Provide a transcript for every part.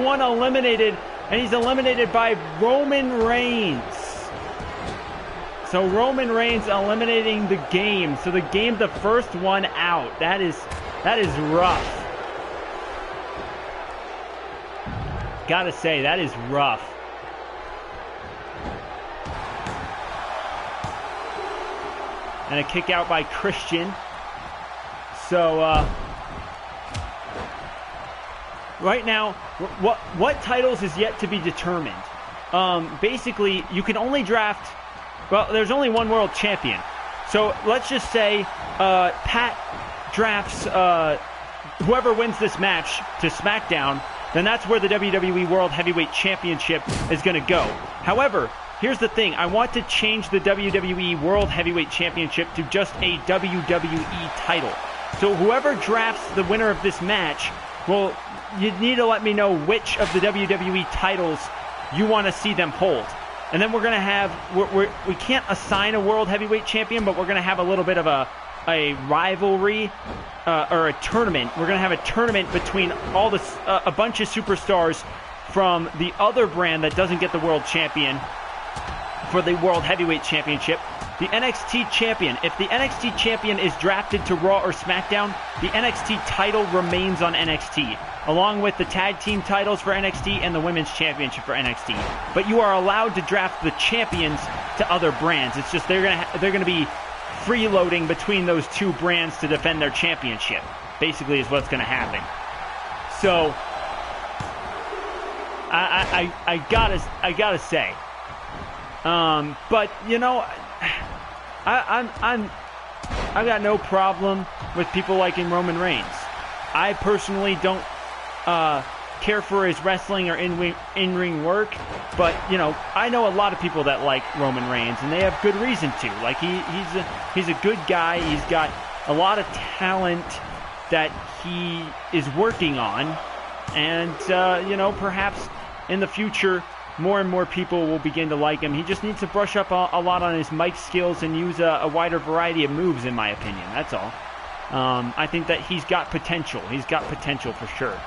one eliminated, and he's eliminated by Roman Reigns. So Roman Reigns eliminating the game. So the game, the first one out. That is rough. Gotta say, that is rough. And a kick out by Christian. So, right now, what titles is yet to be determined. Basically, you can only draft... Well, there's only one world champion. So, let's just say Pat drafts whoever wins this match to SmackDown, then that's where the WWE World Heavyweight Championship is going to go. However, here's the thing. I want to change the WWE World Heavyweight Championship to just a WWE title. So whoever drafts the winner of this match, well, you need to let me know which of the WWE titles you want to see them hold. And then we're going to have, we can't assign a World Heavyweight Champion, but we're going to have a little bit of a rivalry or a tournament. We're going to have a tournament between all the, a bunch of superstars from the other brand that doesn't get the World Champion for the World Heavyweight Championship. The NXT Champion. If the NXT Champion is drafted to Raw or SmackDown, the NXT title remains on NXT, along with the tag team titles for NXT and the Women's Championship for NXT. But you are allowed to draft the champions to other brands. It's just they're gonna be freeloading between those two brands to defend their championship. Basically, is what's gonna happen. So I gotta say. But you know, I've got no problem with people liking Roman Reigns. I personally don't care for his wrestling or in-ring work, but you know, I know a lot of people that like Roman Reigns, and they have good reason to. Like he's a good guy. He's got a lot of talent that he is working on, and you know, perhaps in the future, more and more people will begin to like him. He just needs to brush up a lot on his mic skills and use a wider variety of moves, in my opinion. That's all. I think that he's got potential. He's got potential for sure.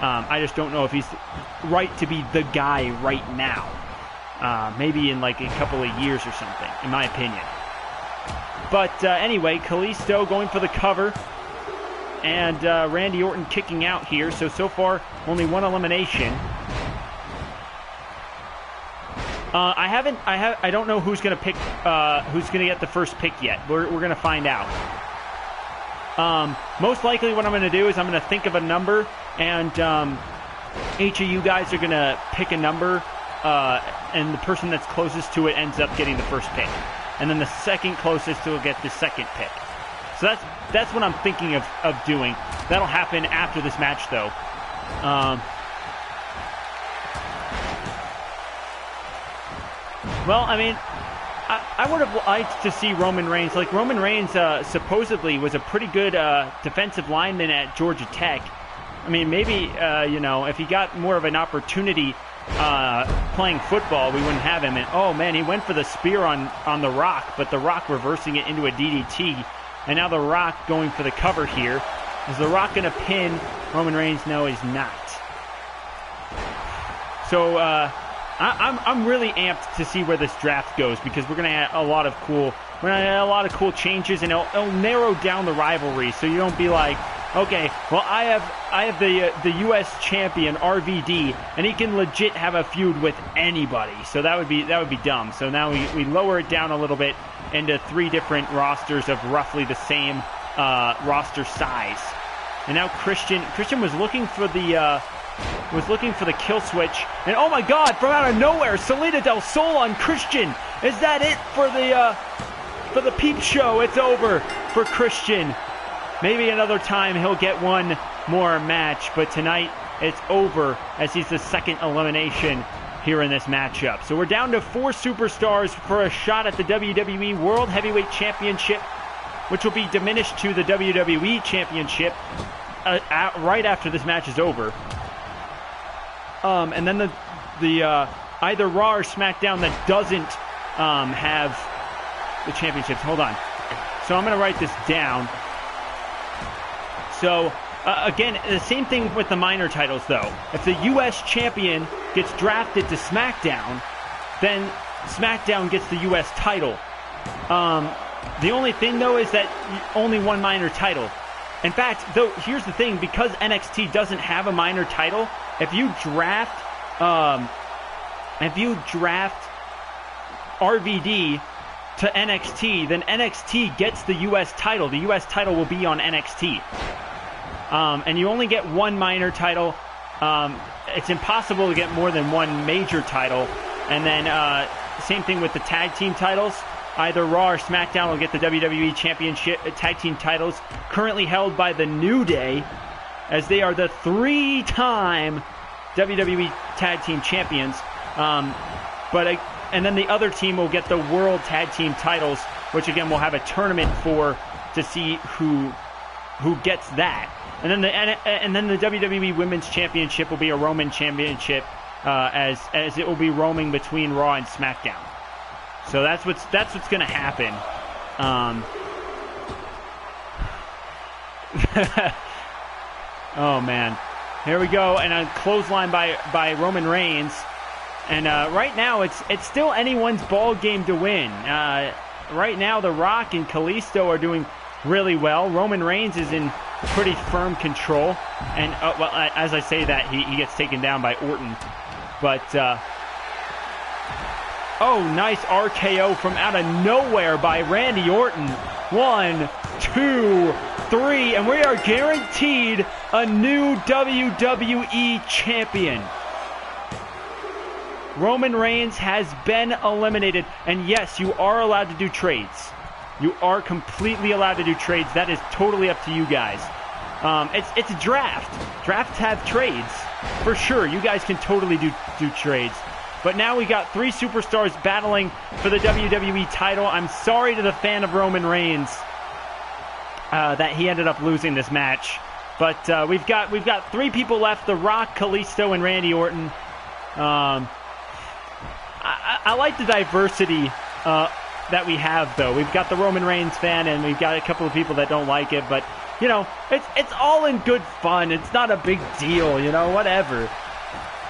I just don't know if he's right to be the guy right now. Maybe in like a couple of years or something, in my opinion. But anyway, Kalisto going for the cover. And Randy Orton kicking out here. So far, only one elimination. I don't know who's gonna pick, who's gonna get the first pick yet. We're gonna find out. Most likely, what I'm gonna do is I'm gonna think of a number, and each of you guys are gonna pick a number, and the person that's closest to it ends up getting the first pick, and then the second closest will get the second pick. So that's what I'm thinking of doing. That'll happen after this match, though. Well, I mean, I would have liked to see Roman Reigns. Like, Roman Reigns supposedly was a pretty good defensive lineman at Georgia Tech. I mean, maybe, you know, if he got more of an opportunity playing football, we wouldn't have him. And, oh, man, he went for the spear on The Rock, but The Rock reversing it into a DDT. And now The Rock going for the cover here. Is The Rock going to pin Roman Reigns? No, he's not. So, I'm really amped to see where this draft goes, because we're gonna have a lot of cool changes, and it'll narrow down the rivalry, so you don't be like, okay, well I have the U.S. champion RVD, and he can legit have a feud with anybody. So that would be dumb. So now we lower it down a little bit into 3 different rosters of roughly the same roster size. And now Christian was looking for the kill switch, and oh my God, from out of nowhere, Salida del Sol on Christian. Is that it for the peep show? It's over for Christian. Maybe another time he'll get one more match, but tonight it's over, as he's the second elimination here in this matchup. So we're down to 4 superstars for a shot at the WWE World Heavyweight Championship, which will be diminished to the WWE Championship right after this match is over. And then the either Raw or SmackDown that doesn't have the championships. Hold on. So I'm going to write this down. So Again, the same thing with the minor titles, though. If the U.S. champion gets drafted to SmackDown, then SmackDown gets the U.S. title. The only thing, though, is that only one minor title. In fact, though, here's the thing. Because NXT doesn't have a minor title, if you draft RVD to NXT, then NXT gets the U.S. title. The U.S. title will be on NXT. And you only get one minor title. It's impossible to get more than one major title. And then same thing with the tag team titles. Either Raw or SmackDown will get the WWE Championship tag team titles, currently held by the New Day, as they are the 3-time WWE tag team champions. And then the other team will get the World Tag Team titles, which again we'll have a tournament for to see who gets that. And then the WWE Women's Championship will be a Roman Championship, as it will be roaming between Raw and SmackDown. So that's what's going to happen. Oh man, here we go, and a clothesline by Roman Reigns. And right now, it's still anyone's ball game to win. Right now, The Rock and Kalisto are doing really well. Roman Reigns is in pretty firm control. And, well, as I say that, he gets taken down by Orton. But, oh, nice RKO from out of nowhere by Randy Orton. 1, 2, 3, and we are guaranteed a new WWE champion. Roman Reigns has been eliminated, and yes, you are allowed to do trades. You are completely allowed to do trades. That is totally up to you guys. It's a draft. Drafts have trades, for sure. You guys can totally do trades. But now we got 3 superstars battling for the WWE title. I'm sorry to the fan of Roman Reigns that he ended up losing this match. But we've got 3 people left: The Rock, Kalisto, and Randy Orton. I like the diversity that we have, though. We've got the Roman Reigns fan, and we've got a couple of people that don't like it. But, you know, it's all in good fun. It's not a big deal, you know, whatever.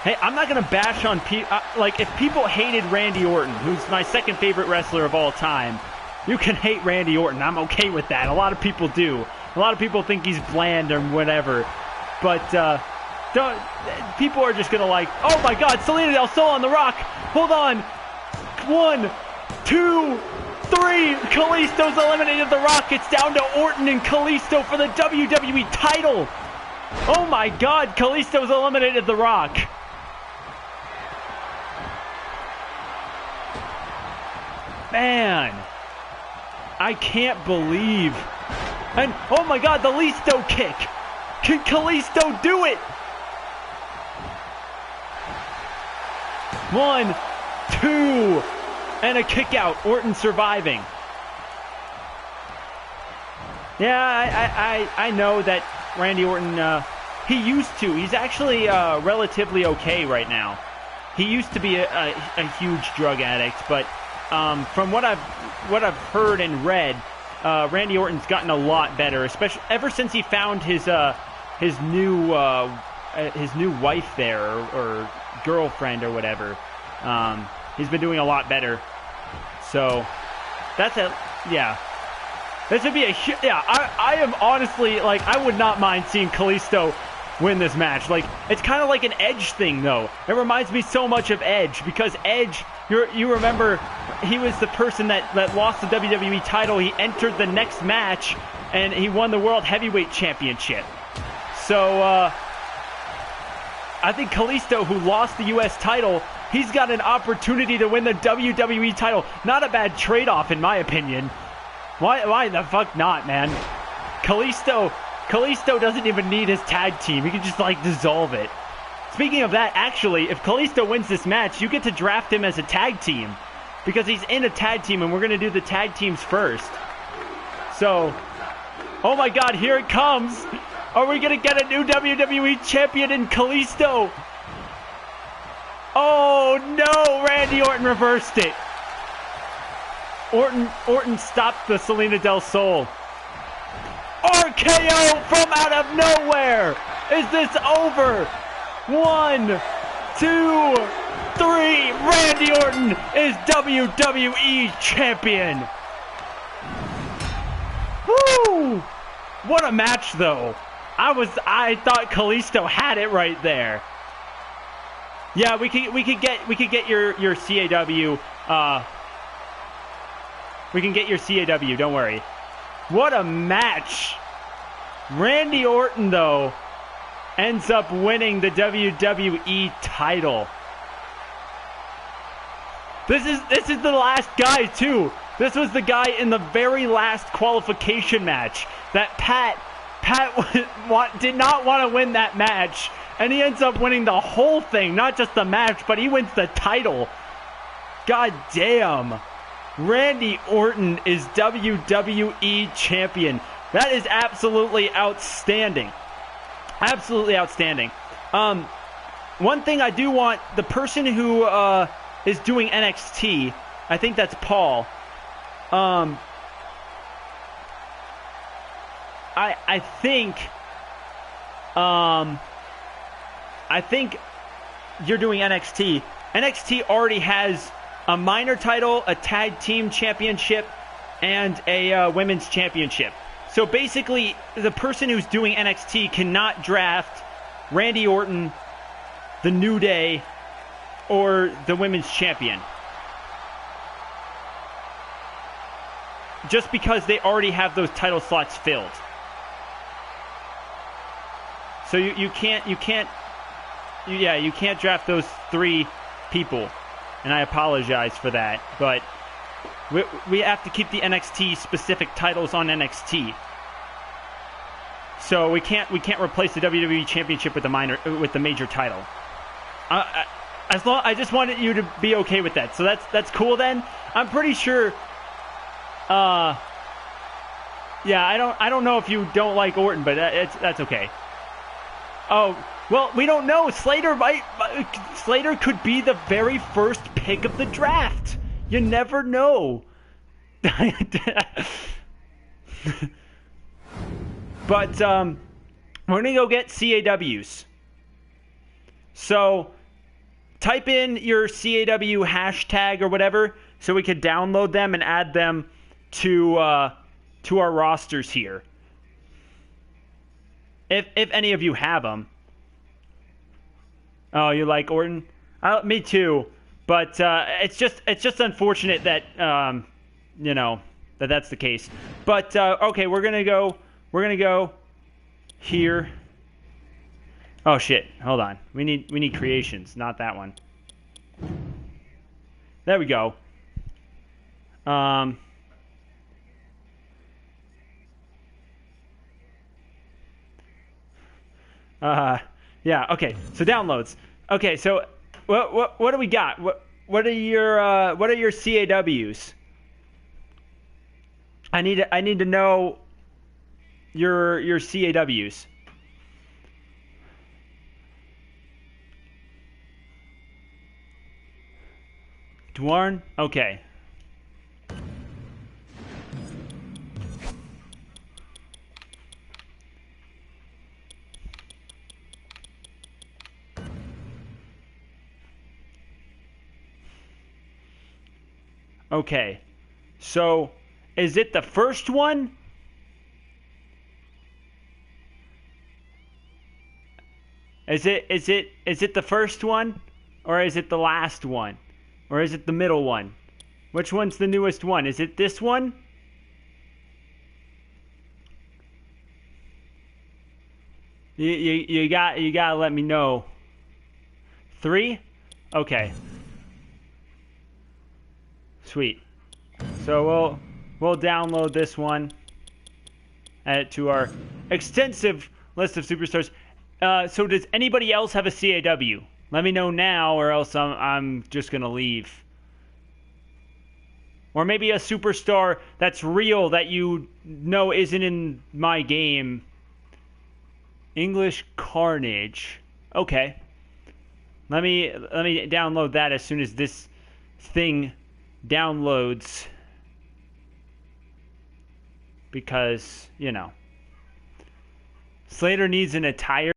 Hey, I'm not going to bash on people. Like, if people hated Randy Orton, who's my second favorite wrestler of all time, you can hate Randy Orton. I'm okay with that. A lot of people do. A lot of people think he's bland or whatever. But, people are just going to like, oh my God, Selena Del Sol on The Rock. Hold on. 1, 2, 3. Kalisto's eliminated The Rock. It's down to Orton and Kalisto for the WWE title. Oh my God, Kalisto's eliminated The Rock. Man, I can't believe. And oh my God, the Listo kick. Can Kalisto do it? 1, 2, and a kick out. Orton surviving. Yeah, I know that Randy Orton, he used to. He's actually relatively okay right now. He used to be a huge drug addict, but from what I've heard and read, Randy Orton's gotten a lot better, especially ever since he found his new wife there, or girlfriend or whatever. He's been doing a lot better. So that's yeah. This would be I am honestly, like, I would not mind seeing Kalisto win this match. Like, it's kind of like an Edge thing, though. It reminds me so much of Edge, because Edge, you remember, he was the person that lost the WWE title. He entered the next match and he won the World Heavyweight Championship. So I think Kalisto, who lost the U.S. title, he's got an opportunity to win the WWE title. Not a bad trade-off, in my opinion. Why the fuck not, man? Kalisto doesn't even need his tag team. He can just, like, dissolve it. Speaking of that, actually, if Kalisto wins this match, you get to draft him as a tag team, because he's in a tag team, and we're going to do the tag teams first. So, oh my God, here it comes. Are we going to get a new WWE champion in Kalisto? Oh no, Randy Orton reversed it. Orton stopped the Selena Del Sol. RKO from out of nowhere. Is this over? 1, 2, 3. Randy Orton is WWE Champion. Woo! What a match, though. I thought Kalisto had it right there. Yeah, we could get your CAW. We can get your CAW. Don't worry. What a match! Randy Orton, though, ends up winning the WWE title. This is the last guy too. This was the guy in the very last qualification match that Pat did not want to win that match, and he ends up winning the whole thing, not just the match, but he wins the title. God damn. Randy Orton is WWE Champion. That is absolutely outstanding. Absolutely outstanding. One thing I do want, the person who is doing NXT, I think that's Paul. I think you're doing NXT. NXT already has a minor title, a tag team championship, and a women's championship. So basically, the person who's doing NXT cannot draft Randy Orton, the New Day, or the women's champion. Just because they already have those title slots filled. So you can't draft those 3 people. And I apologize for that, but we have to keep the NXT specific titles on NXT. So we can't replace the WWE Championship with the major title. I just wanted you to be okay with that. So that's cool then. I'm pretty sure. Yeah, I don't know if you don't like Orton, but that's okay. Oh, well, we don't know. Slater could be the very first pick of the draft. You never know. But we're gonna go get CAWs. So type in your CAW hashtag or whatever, so we could download them and add them to our rosters here. If any of you have them. Oh, you like Orton? Me too. But it's just unfortunate that that's the case. But okay, we're gonna go here. Oh shit! Hold on. We need creations, not that one. There we go. Yeah. Okay. So downloads. Okay. So what do we got? What are your CAWs? I need to know your CAWs. Dwarn? Okay. Okay. So, is it the first one? Is it the first one? Or is it the last one? Or is it the middle one? Which one's the newest one? Is it this one? You gotta let me know. 3? Okay. Sweet. So we'll download this one. Add it to our extensive list of superstars. So does anybody else have a CAW? Let me know now, or else I'm just gonna leave. Or maybe a superstar that's real that you know isn't in my game. English Carnage. Okay. Let me download that as soon as this thing downloads. Because, Slater needs an attire